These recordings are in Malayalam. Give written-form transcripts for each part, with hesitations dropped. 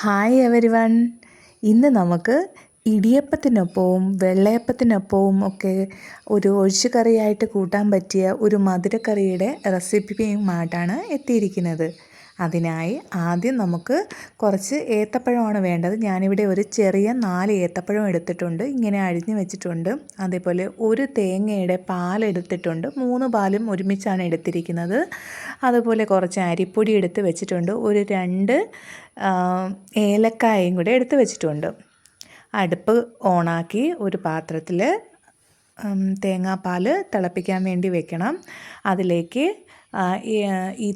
Hi everyone. ഇന്ന് നമുക്ക് ഇടിയപ്പത്തിനൊപ്പവും വെള്ളയപ്പത്തിനൊപ്പവും ഒക്കെ ഒരു ഒഴിച്ചുകറിയായിട്ട് കൂട്ടാൻ പറ്റിയ ഒരു മധുരക്കറിയുടെ റെസിപ്പിയുമായിട്ടാണ് എത്തിയിരിക്കുന്നത്. അതിനായി ആദ്യം നമുക്ക് കുറച്ച് ഏത്തപ്പഴമാണ് വേണ്ടത്. ഞാനിവിടെ ഒരു ചെറിയ 4 ഏത്തപ്പഴം എടുത്തിട്ടുണ്ട്, ഇങ്ങനെ അരിഞ്ഞു വെച്ചിട്ടുണ്ട്. അതേപോലെ ഒരു തേങ്ങയുടെ പാലെടുത്തിട്ടുണ്ട്, 3 പാലും ഒരുമിച്ചാണ് എടുത്തിരിക്കുന്നത്. അതുപോലെ കുറച്ച് അരിപ്പൊടി എടുത്ത് വെച്ചിട്ടുണ്ട്, ഒരു 2 ഏലക്കായയും കൂടെ എടുത്ത് വെച്ചിട്ടുണ്ട്. അടുപ്പ് ഓണാക്കി ഒരു പാത്രത്തിൽ തേങ്ങാപ്പാൽ തിളപ്പിക്കാൻ വേണ്ടി വെക്കണം. അതിലേക്ക് ഈ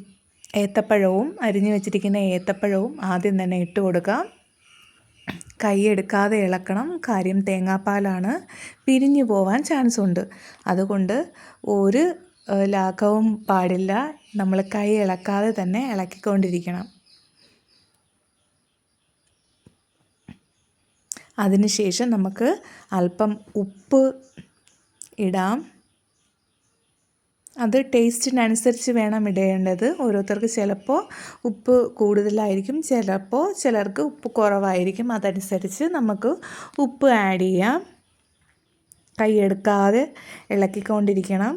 ഏത്തപ്പഴവും അരിഞ്ഞു വെച്ചിരിക്കുന്ന ഏത്തപ്പഴവും ആദ്യം തന്നെ ഇട്ട് കൊടുക്കാം. കൈ എടുക്കാതെ ഇളക്കണം, കാര്യം തേങ്ങാപ്പാലാണ്, പിരിഞ്ഞു പോവാൻ ചാൻസ് ഉണ്ട്. അതുകൊണ്ട് ഒരു ലാഘവവും പാടില്ല, നമ്മൾ കൈ ഇളക്കാതെ തന്നെ ഇളക്കിക്കൊണ്ടിരിക്കണം. അതിനുശേഷം നമുക്ക് അല്പം ഉപ്പ് ഇടാം. അത് ടേസ്റ്റിനനുസരിച്ച് വേണം ഇടേണ്ടത്. ഓരോരുത്തർക്ക് ചിലപ്പോൾ ഉപ്പ് കൂടുതലായിരിക്കും, ചിലർക്ക് ഉപ്പ് കുറവായിരിക്കും. അതനുസരിച്ച് നമുക്ക് ഉപ്പ് ആഡ് ചെയ്യാം. കൈയെടുക്കാതെ ഇളക്കിക്കൊണ്ടിരിക്കണം.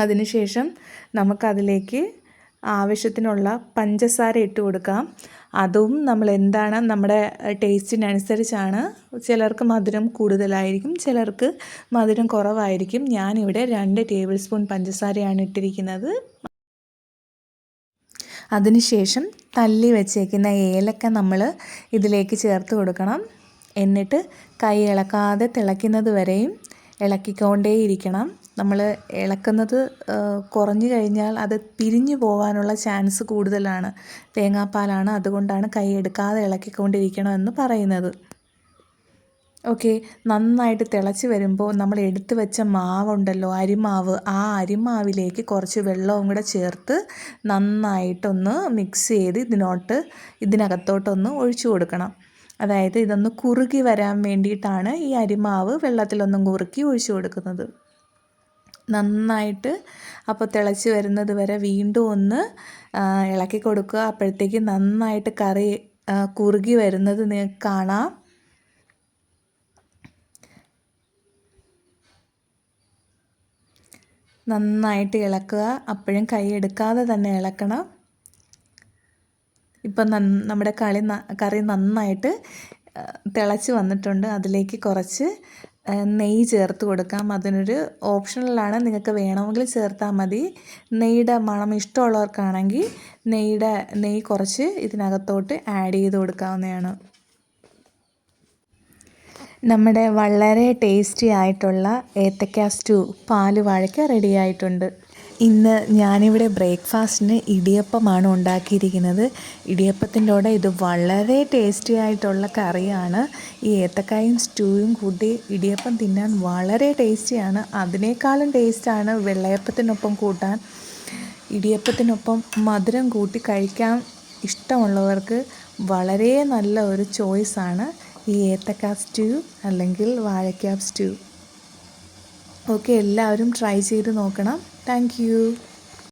അതിനുശേഷം നമുക്കതിലേക്ക് ആവശ്യത്തിനുള്ള പഞ്ചസാര ഇട്ട് കൊടുക്കാം. അതും നമ്മൾ എന്താണ്, നമ്മുടെ ടേസ്റ്റിനനുസരിച്ചാണ്. ചിലർക്ക് മധുരം കൂടുതലായിരിക്കും, ചിലർക്ക് മധുരം കുറവായിരിക്കും. ഞാനിവിടെ 2 ടേബിൾ സ്പൂൺ പഞ്ചസാരയാണ് ഇട്ടിരിക്കുന്നത്. അതിനുശേഷം തല്ലി വെച്ചേക്കുന്ന ഏലക്ക നമ്മൾ ഇതിലേക്ക് ചേർത്ത് കൊടുക്കണം. എന്നിട്ട് കൈ ഇളക്കാതെ തിളയ്ക്കുന്നത് വരെയും ഇളക്കിക്കൊണ്ടേയിരിക്കണം. നമ്മൾ ഇളക്കുന്നത് കുറഞ്ഞു കഴിഞ്ഞാൽ അത് പിരിഞ്ഞു പോകാനുള്ള ചാൻസ് കൂടുതലാണ്. തേങ്ങാപ്പാലാണ്, അതുകൊണ്ടാണ് കൈ എടുക്കാതെ ഇളക്കിക്കൊണ്ടിരിക്കണമെന്ന് പറയുന്നത്. ഓക്കെ, നന്നായിട്ട് തിളച്ച് വരുമ്പോൾ നമ്മൾ എടുത്തു വെച്ച മാവുണ്ടല്ലോ, അരിമാവ്, ആ അരിമാവിലേക്ക് കുറച്ച് വെള്ളവും കൂടെ ചേർത്ത് നന്നായിട്ടൊന്ന് മിക്സ് ചെയ്ത് ഇതിനകത്തോട്ടൊന്ന് ഒഴിച്ചു കൊടുക്കണം. അതായത് ഇതൊന്ന് കുറുകി വരാൻ വേണ്ടിയിട്ടാണ് ഈ അരിമാവ് വെള്ളത്തിലൊന്നും കുറുക്കി ഒഴിച്ചു കൊടുക്കുന്നത്. നന്നായിട്ട് അപ്പോൾ തിളച്ച് വരുന്നത് വരെ വീണ്ടും ഒന്ന് ഇളക്കി കൊടുക്കുക. അപ്പോഴത്തേക്ക് നന്നായിട്ട് കറി കുറുകി വരുന്നത് നിങ്ങൾക്ക് കാണാം. നന്നായിട്ട് ഇളക്കുക, അപ്പോഴും കൈ എടുക്കാതെ തന്നെ ഇളക്കണം. ഇപ്പം നമ്മുടെ കറി നന്നായിട്ട് തിളച്ച് വന്നിട്ടുണ്ട്. അതിലേക്ക് കുറച്ച് നെയ്യ് ചേർത്ത് കൊടുക്കാം. അതിനൊരു ഓപ്ഷണലാണ്, നിങ്ങൾക്ക് വേണമെങ്കിൽ ചേർത്താൽ മതി. നെയ്യുടെ മണം ഇഷ്ടമുള്ളവർക്കാണെങ്കിൽ നെയ്യ് കുറച്ച് ഇതിനകത്തോട്ട് ആഡ് ചെയ്ത് കൊടുക്കാവുന്നതാണ്. നമ്മുടെ വളരെ ടേസ്റ്റി ആയിട്ടുള്ള ഏത്തക്ക സ്റ്റൂ പാല് വാഴയ്ക്ക റെഡി ആയിട്ടുണ്ട്. ഇന്ന് ഞാനിവിടെ ബ്രേക്ക്ഫാസ്റ്റിന് ഇടിയപ്പമാണ് ഉണ്ടാക്കിയിരിക്കുന്നത്. ഇടിയപ്പത്തിൻ്റെ കൂടെ ഇത് വളരെ ടേസ്റ്റി ആയിട്ടുള്ള കറിയാണ്. ഈ ഏത്തക്കായും സ്റ്റൂവും കൂട്ടി ഇടിയപ്പം തിന്നാൻ വളരെ ടേസ്റ്റിയാണ്. അതിനേക്കാളും ടേസ്റ്റാണ് വെള്ളയപ്പത്തിനൊപ്പം കൂട്ടാൻ. ഇടിയപ്പത്തിനൊപ്പം മധുരം കൂട്ടി കഴിക്കാൻ ഇഷ്ടമുള്ളവർക്ക് വളരെ നല്ല ഒരു ചോയ്സാണ് ഈ ഏത്തക്ക സ്റ്റൂ അല്ലെങ്കിൽ വാഴയ്ക്ക സ്റ്റൂ. ഓക്കെ, എല്ലാവരും ട്രൈ ചെയ്ത് നോക്കണം. Thank you.